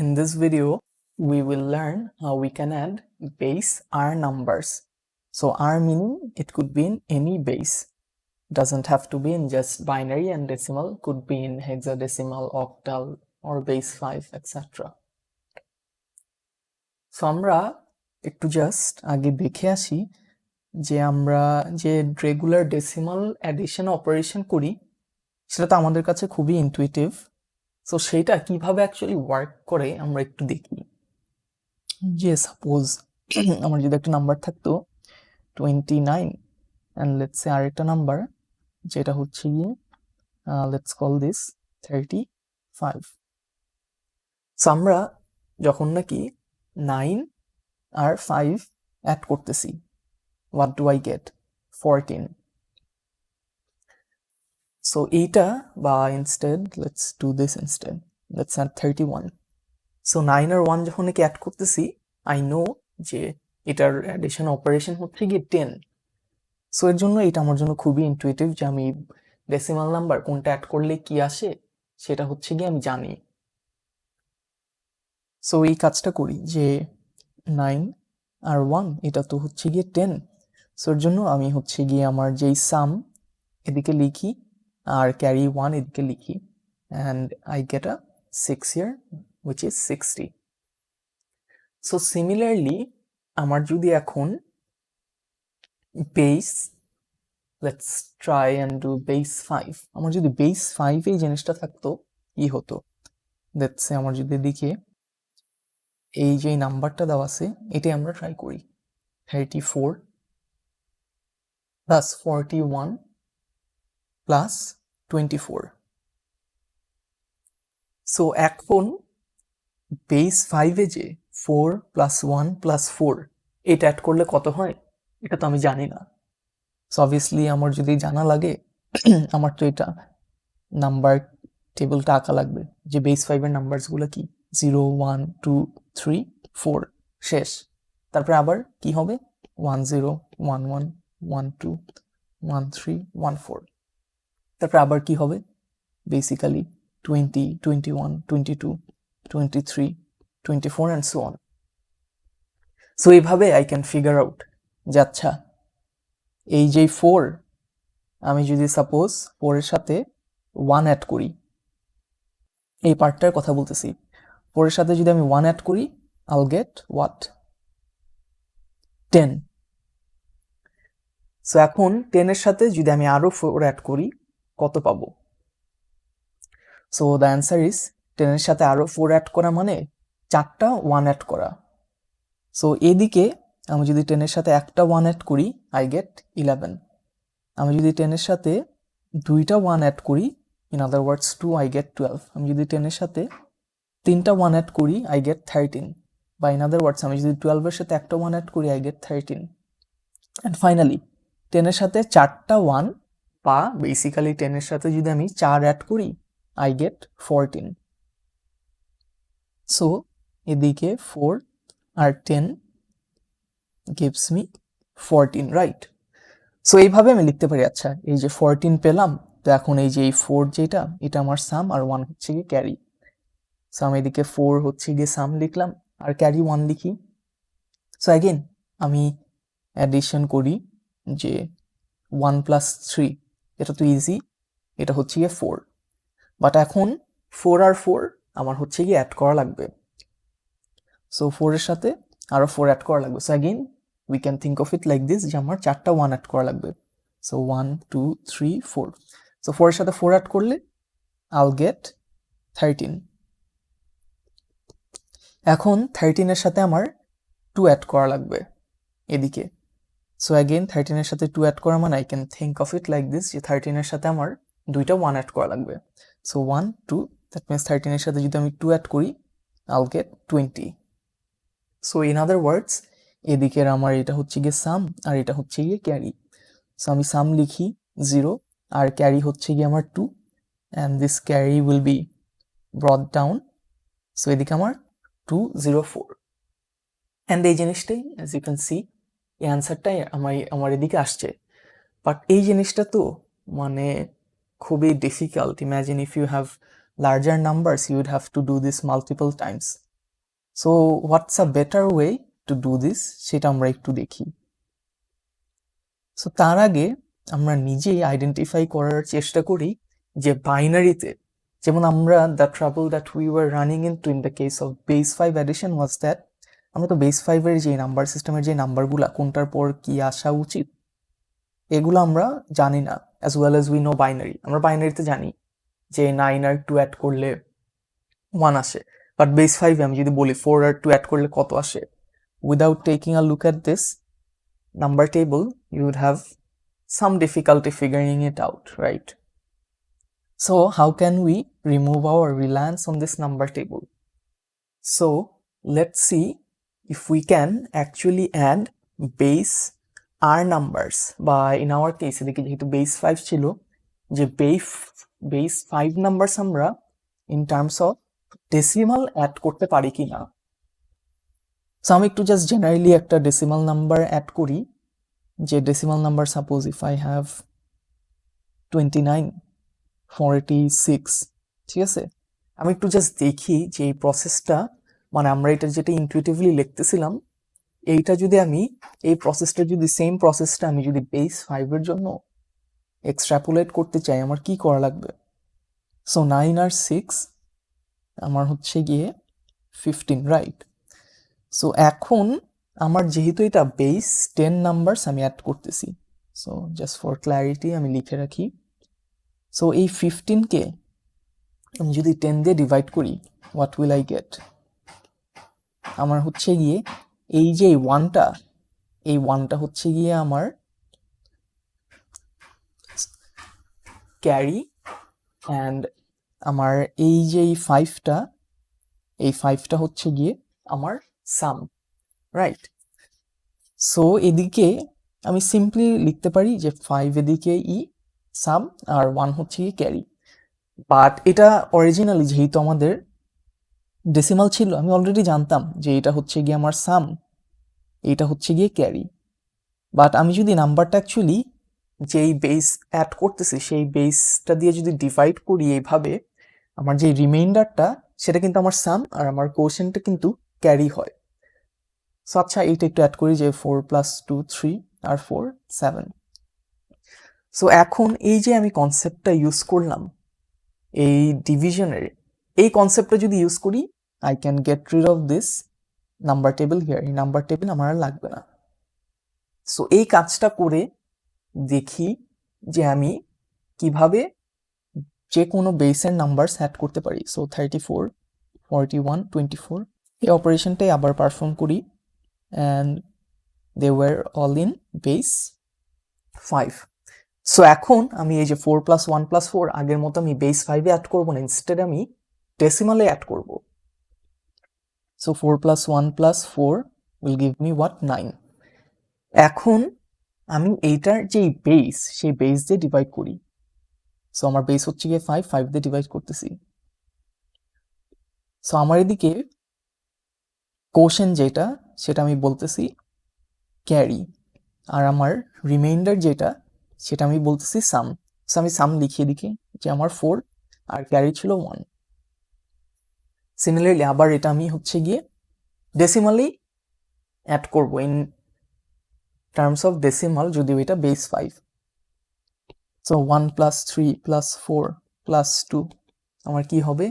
In this video, we will learn how we can add base R numbers. So R meaning it could be in any base. Doesn't have to be in just binary and decimal, could be in hexadecimal, octal, or base 5, etc. So আমরা একটু just আগে দেখে আসি যে আমরা যে regular decimal addition operation করি সেটা তো আমাদের কাছে খুবই ইনটুইটিভ। সো সেইটা কিভাবে অ্যাকচুয়ালি ওয়ার্ক করে আমরা একটু দেখি। যে সাপোজ আমার যদি একটা নাম্বার থাকতো 29 অ্যান্ড লেটস সে আরেকটা নাম্বার যেটা হচ্ছে গিয়ে লেটস কল দিস 35। সো আমরা যখন নাকি 9 আর 5 অ্যাড করতেছি, what do I get? 14. So এইটা বা instead let's do this instead, let's add 31. So 9 আর 1 যখন নাকি অ্যাড করতেছি, I know যে এটার অ্যাডিশন অপারেশন হচ্ছে গিয়ে 10। সো এর জন্য এটা আমার জন্য খুবই ইনটুইটিভ যে আমি ডেসিমাল নাম্বার কোনটা অ্যাড করলে কি আসে সেটা হচ্ছে গিয়ে আমি জানি। সো এই কাজটা করি যে 9 আর 1 এটা তো হচ্ছে গিয়ে 10। সো এর জন্য আমি হচ্ছে গিয়ে আমার যেই সাম এদিকে লিখি আর ক্যারি 1 এদিকে লিখি, and I get a 6 here which is 60. So similarly আমার যদি এখন base, let's try and do base 5, আমার যদি বেস 5 এই জিনিসটা থাকতো কি হতো? লেটস সে আমার যদি এদিকে এই যে নাম্বারটা দেওয়া আছে এটাই আমরা ট্রাই করি, 34 প্লাস 41 প্লাস 24। সো এখন বেস 5 এ যে 4 প্লাস 1 প্লাস 4 এটা অ্যাড করলে কত হয় এটা তো আমি জানি না। সো অবভিয়াসলি আমার যদি জানা লাগে আমার তো এটা নাম্বার টেবিলটা আঁকা লাগবে যে বেস 5 এর নাম্বারসগুলো কি 0 1 2 3 4 শেষ। তারপরে আবার কি হবে 1 0 1 1 1 2 1 3 1 4। তারপরে আবার কি হবে basically 20 21 22 23 24 and so on. So এইভাবে আই ক্যান ফিগার আউট যে আচ্ছা এই যে 4 আমি যদি সাপোজ 4 এর সাথে 1 অ্যাড করি, এই পার্টটার কথা বলতেছি, 4 এর সাথে যদি আমি 1 অ্যাড করি I'll get what? 10. সো এখন 10 এর সাথে যদি আমি আরো 4 অ্যাড করি কত পাবো? সো দ্য অ্যান্সার ইজ 10 এর সাথে আরো 4 অ্যাড করা মানে 4টা 1 অ্যাড করা। সো এদিকে আমি যদি 10 এর সাথে একটা 1 অ্যাড করি আই গেট 11। আমি যদি 10 এর সাথে দুইটা 1 অ্যাড করি, in other words 2, I get 12। আমি যদি 10 এর সাথে তিনটা 1 অ্যাড করি আই গেট 13, বা ইন আদার ওয়ার্ডস আমি যদি 12 এর সাথে একটা 1 অ্যাড করি আই গেট 13। অ্যান্ড ফাইনালি 10 এর সাথে 4টা 1 বা বেসিক্যালি 10 এর সাথে যদি আমি 4 অ্যাড করি আই গেট 14। সো এদিকে 4 আর 10 gives me 14, রাইট? সো এইভাবে আমি লিখতে পারি আচ্ছা এই যে 14 পেলাম, তো এখন এই যে এই 4 যেটা এটা আমার সাম আর 1 হচ্ছে গিয়ে ক্যারি। সো আমি এদিকে 4 হচ্ছে গিয়ে সাম লিখলাম আর ক্যারি 1 লিখি। সো অ্যাগেন আমি অ্যাডিশন করি যে 1 প্লাস 3, এটা তো ইজি, এটা হচ্ছে গিয়ে 4, বাট এখন 4 আর 4 আমার হচ্ছে গিয়ে অ্যাড করা লাগবে। সো 4 এর সাথে আরো 4 অ্যাড করা লাগবে। So again we can think of it like this যে আমার 4টা 1 অ্যাড করা লাগবে। সো 1 2 3 4। সো 4 এর সাথে 4 অ্যাড করলে I'll get 13। এখন 13 এর সাথে আমার 2 অ্যাড করা লাগবে এদিকে। সো অ্যাগেন 13 এর সাথে 2 অ্যাড করা মানে I can think of it like this যে 13 এর সাথে আমার দুইটা 1 অ্যাড করা লাগবে। সো 1 2, দ্যাট মিন্স 13 এর সাথে যদি আমি 2 অ্যাড করি I'll get 20। So in other words এদিকের আমার এটা হচ্ছে গিয়ে সাম আর এটা হচ্ছে গিয়ে ক্যারি। সো আমি সাম লিখি 0 আর ক্যারি হচ্ছে গিয়ে আমার 2, and this carry will be ব্রট down. So এদিকে আমার 204, অ্যান্ড এই জিনিসটাই অ্যাজ ইউ ক্যান সি এই অ্যান্সারটাই আমার এদিকে আসছে। বাট এই জিনিসটা তো মানে খুবই difficult. Imagine if you have larger numbers you would have to do this multiple times. So what's a better way to do this সেটা আমরা একটু দেখি। সো তার আগে আমরা নিজেই আইডেন্টিফাই করার চেষ্টা করি যে বাইনারিতে, যেমন আমরা the trouble that we were running in the case of base 5 addition was that আমরা তো বেস 5-এর যে নাম্বার সিস্টেমের যে নাম্বারগুলো কোনটার পর কি আসা উচিত এগুলো আমরা জানি না, as well as we know binary. আমরা বাইনারিতে জানি যে 9 আর 2 অ্যাড করলে 1 আসে, বাট বেস 5-এ আমি যদি বলি 4 আর 2 অ্যাড করলে কত আসে, without taking a look at this number table, you would have some difficulty figuring it out, right? So how can we remove our reliance on this number table? So let's see if we can actually add base r numbers, বা in our case এদিকে যেহেতু base 5 ছিল, যে base 5 numbers আমরা in terms of decimal add করতে পারি কিনা। So আমি একটু just generally একটা decimal number add করি, যে decimal number suppose if I have 2946, ঠিক আছে, আমি একটু জাস্ট দেখি যে এই প্রসেসটা, মানে আমরা এটা যেটা ইনটুইটিভলি লিখতেছিলাম এইটা যদি আমি এই প্রসেসটা যদি সেম প্রসেসটা আমি যদি বেস 5-এর জন্য এক্সট্রাপোলেট করতে চাই আমার কি করা লাগবে। সো 9 আর 6 আমার হচ্ছে গিয়ে 15, রাইট? সো এখন আমার যেহেতু এটা বেস 10 নাম্বারস আমি অ্যাড করতেছি, সো জাস্ট ফর ক্ল্যারিটি আমি লিখে রাখি। সো এই 15-কে আমি যদি 10 দিয়ে ডিভাইড করি, হোয়াট উইল আই গেট? আমার হচ্ছে গিয়ে এই যে এই ওয়ানটা হচ্ছে গিয়ে আমার ক্যারি, অ্যান্ড আমার এই যে এই 5টা হচ্ছে গিয়ে আমার সাম, রাইট? সো এদিকে আমি সিম্পলি লিখতে পারি যে 5 এদিকে সাম আর 1 হচ্ছে গিয়ে ক্যারি। বাট এটা অরিজিনালি যেহেতু আমাদের ডেসিমাল ছিল আমি অলরেডি জানতাম যে এটা হচ্ছে গিয়ে আমার সাম, এটা হচ্ছে গিয়ে ক্যারি। বাট আমি যদি নাম্বারটা অ্যাকচুয়ালি যেই বেস অ্যাড করতেছি সেই বেসটা দিয়ে যদি ডিভাইড করি এইভাবে, আমার যে রিমাইন্ডারটা সেটা কিন্তু আমার সাম আর আমার কোশেন্টটা কিন্তু ক্যারি হয়। সো আচ্ছা এইটা একটু অ্যাড করি যে 4 + 2 3 আর 4 7। সো এখন এই যে আমি কনসেপ্টটা ইউজ করলাম এই ডিভিশনের, এই কনসেপ্টটা যদি ইউজ করি I can get rid of this number table here. এই নাম্বার টেবিল আমার আর লাগবে না। সো এই কাজটা করে দেখি যে আমি কিভাবে যে কোনো বেসের নাম্বার সেট করতে পারি। সো 34 41 24 এই অপারেশনটাই আবার পারফর্ম করি, and they were all in base 5। So এখন আমি এই যে 4 + 1 + 4 আগের মতো আমি বেস 5-এ অ্যাড করবো না, ইনস্টেড আমি ডেসিমালে অ্যাড করব। So 4 + 1 + 4 will give me what 9। এখন আমি এইটার যেই বেস সেই বেস দিয়ে ডিভাইড করি। সো আমার বেস হচ্ছে গিয়ে 5 দিয়ে ডিভাইড করতেছি। সো আমার এদিকে কোশেন্ট যেটা সেটা আমি বলতেছি ক্যারি, আর আমার রিমাইন্ডার যেটা সেটা আমি বলতেছি সাম। সো আমি সাম লিখিয়ে দিকে যে আমার 4 আর ক্যারি ছিল 1। সিমিলারলি আবার এটা আমি হচ্ছে গিয়ে ডেসিমালি অ্যাড করব ইন টার্মস অফ ডেসিমাল, যদিও এটা বেস 5। সো 1 + 3 + 4 + 2 আমার কি হবে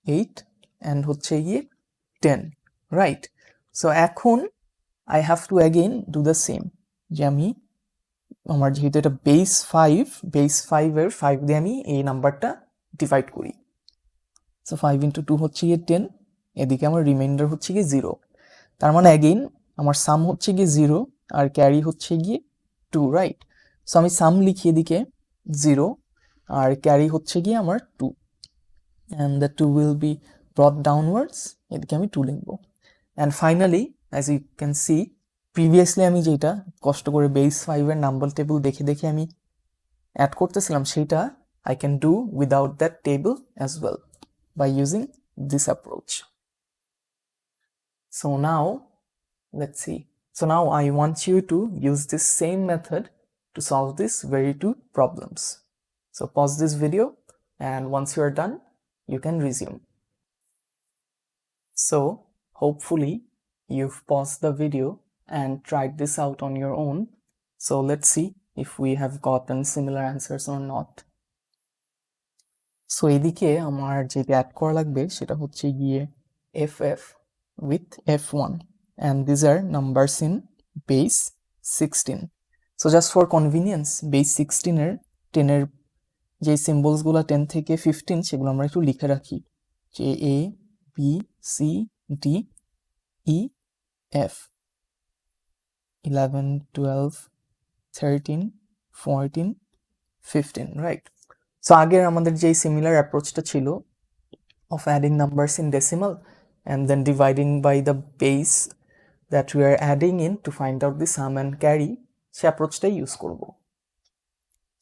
8, অ্যান্ড হচ্ছে গিয়ে 10, রাইট? সো এখন I have two again do the same, যে আমি আমার যেহেতু এটা বেস 5-এর 5 দিয়ে আমি এই নাম্বারটা ডিভাইড করি। সো 5 × 2 হচ্ছে গিয়ে 10, এদিকে আমার রিমাইন্ডার হচ্ছে গিয়ে 0। তার মানে অ্যাগেইন আমার সাম হচ্ছে গিয়ে 0 আর ক্যারি হচ্ছে গিয়ে 2, রাইট? সো আমি সাম লিখি এদিকে 0 আর ক্যারি হচ্ছে গিয়ে আমার 2, and the 2 will be brought downwards, এদিকে আমি 2 লিখবো। And finally as you can see previously আমি যেটা কষ্ট করে বেস 5-এর নাম্বার টেবিল দেখে দেখে আমি অ্যাড করতেছিলাম সেইটা I can do without that table as well by using this approach. So now let's see. So now I want you to use this same method to solve these very two problems. So pause this video, and once you are done you can resume. So hopefully you've paused the video and tried this out on your own. So let's see if we have gotten similar answers or not. So এদিকে আমার যেটা add করা লাগবে সেটা হচ্ছে গিয়ে FF with F1 and these are numbers in base 16. So just for convenience base 16 এর 10 এর যে সিম্বলসগুলো 10 থেকে 15 সেগুলো আমরা একটু লিখে রাখি যে A B C D E F 11 12 13 14 15 right. So আগের আমাদের যে সিমিলার অ্যাপ্রোচটা ছিল of adding numbers in decimal and then dividing by the base that we are adding in to find out the sum and carry, সে অ্যাপ্রোচটাই use করব।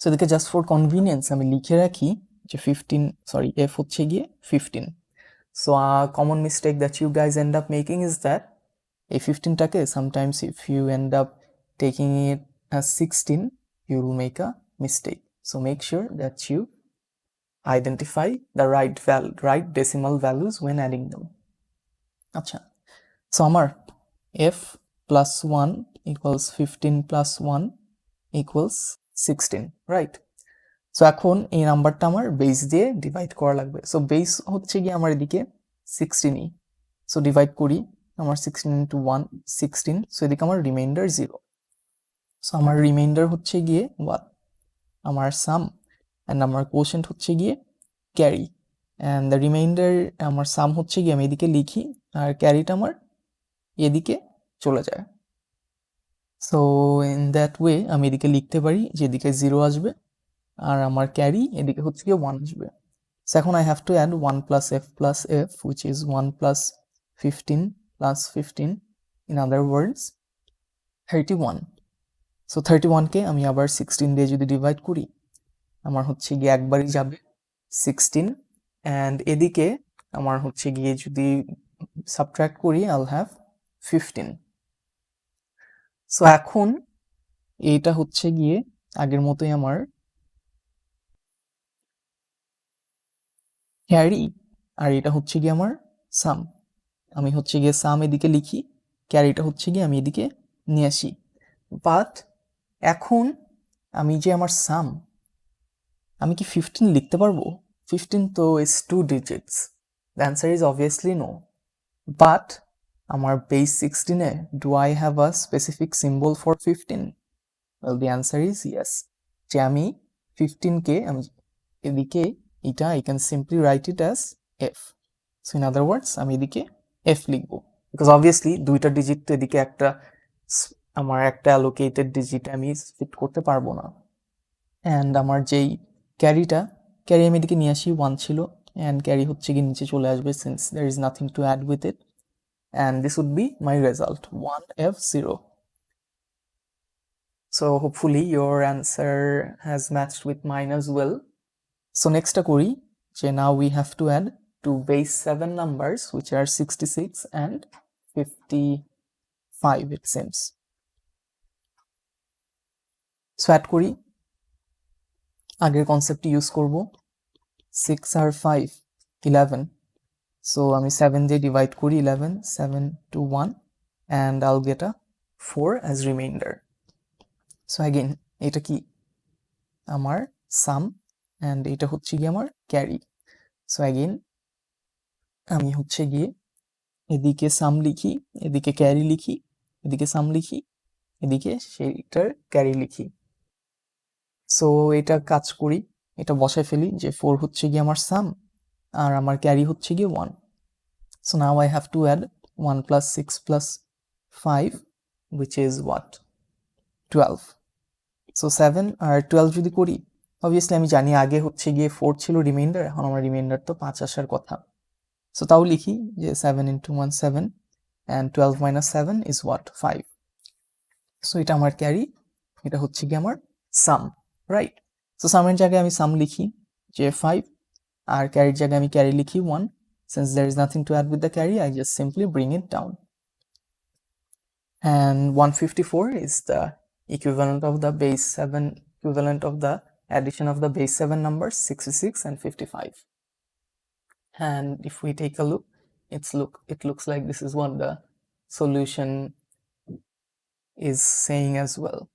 So এদিকে just for convenience আমি লিখে রাখি যে 15 সরি f হচ্ছে গিয়ে 15। So common mistake that you guys end up making is that এই 15টাকে sometimes if you end up taking it as 16 you will make a mistake. So make sure that you identify the right decimal values when adding them. Acha. So আমার f plus 1 equals 15 plus 1 equals 16, right? So এখন এই নাম্বারটা আমার base দিয়ে divide করা লাগবে। So base হচ্ছে গিয়ে আমার এদিকে 16ই। সো ডিভাইড করি, আমার 16 into 1 16। সো এদিকে আমার রিমাইন্ডার 0। সো আমার রিমাইন্ডার হচ্ছে গিয়ে 1, আমার সাম অ্যান্ড আমার কোশেন্ট হচ্ছে গিয়ে ক্যারি, অ্যান্ড দ্য রিমাইন্ডার আমার সাম হচ্ছে গিয়ে আমি এদিকে লিখি আর ক্যারিটা আমার এদিকে চলে যায়। সো ইন দ্যাট ওয়ে আমি এদিকে লিখতে পারি যে এদিকে 0 আসবে আর আমার ক্যারি এদিকে হচ্ছে গিয়ে 1 আসবে। সো এখন I have to add 1 plus f which is 1 plus 15 plus 15, in other words 31. So 31কে আমি আবার 16 দিয়ে যদি ডিভাইড করি আমার হচ্ছে গিয়ে একবারই যাবে 16, অ্যান্ড এদিকে আমার হচ্ছে গিয়ে যদি সাবট্রাক্ট করি I'll have 15. সো এখন এইটা হচ্ছে গিয়ে আগের মতোই আমার ক্যারি আর এটা হচ্ছে গিয়ে আমার সাম। আমি হচ্ছে গিয়ে সাম এদিকে লিখি, ক্যারিটা হচ্ছে গিয়ে আমি এদিকে নিয়ে আসি। বাট এখন আমি যে আমার সাম, আমি কি 15 লিখতে পারবো? 15 তো is 2 digits. The answer is obviously no. But আমার base 16 A do I have a specific symbol for 15? Well, the answer is yes. যে আমি 15কে আমি এদিকে এটা I can simply write it as f. So in other words আমি এদিকে f লিখবো, because obviously দুইটা ডিজিট তো এদিকে একটা আমার একটা অ্যালোকেটেড ডিজিট আমি ফিট করতে পারবো না। অ্যান্ড আমার যেই ক্যারি আমি এদিকে নিয়ে আসি 1 ছিল, অ্যান্ড ক্যারি হচ্ছে গিয়ে নিচে চলে আসবে since there is nothing to add with it, and this would be my result 1f0. So hopefully your answer has matched with mine as well. So next করি যে now we have to add two base 7 numbers which are 66 and 55 it seems. So add করি, আগের concept use করব, 6 আর 5 11। So আমি 7 দিয়ে divide করি 11 7 to 1 and I'll get a 4 as remainder. So again এটা কি আমার সাম and এটা হচ্ছে গিয়ে আমার ক্যারি। সো again আমি হচ্ছে গিয়ে এদিকে সাম লিখি, এদিকে ক্যারি লিখি, এদিকে সাম লিখি, এদিকে সেইটার ক্যারি লিখি। সো এটা কাজ করি, এটা বসায় ফেলি যে 4 হচ্ছে গিয়ে আমার সাম আর আমার ক্যারি হচ্ছে গিয়ে 1। So now I have to add 1 plus 6 plus 5 which is what 12. So 7 আর 12 যদি করি, অবভিয়াসলি আমি জানি আগে হচ্ছে গিয়ে 4 ছিল রিমাইন্ডার, এখন আমার রিমাইন্ডার তো 5 আসার কথা। সো তাও লিখি যে 7 into 1 7 and 12 minus 7 is what 5. So এটা আমার ক্যারি, এটা হচ্ছে গিয়ে আমার সাম, রাইট? সো সামের জায়গায় আমি সাম লিখি যে 5 আর ক্যারির জায়গায় আমি ক্যারি লিখি 1. Since there is nothing to add with the carry, I just simply bring it down. And 154 is the equivalent of the base 7, equivalent of the addition of the base 7 numbers 66 and 55. And if we take a look, it looks like this is what the solution is saying as well.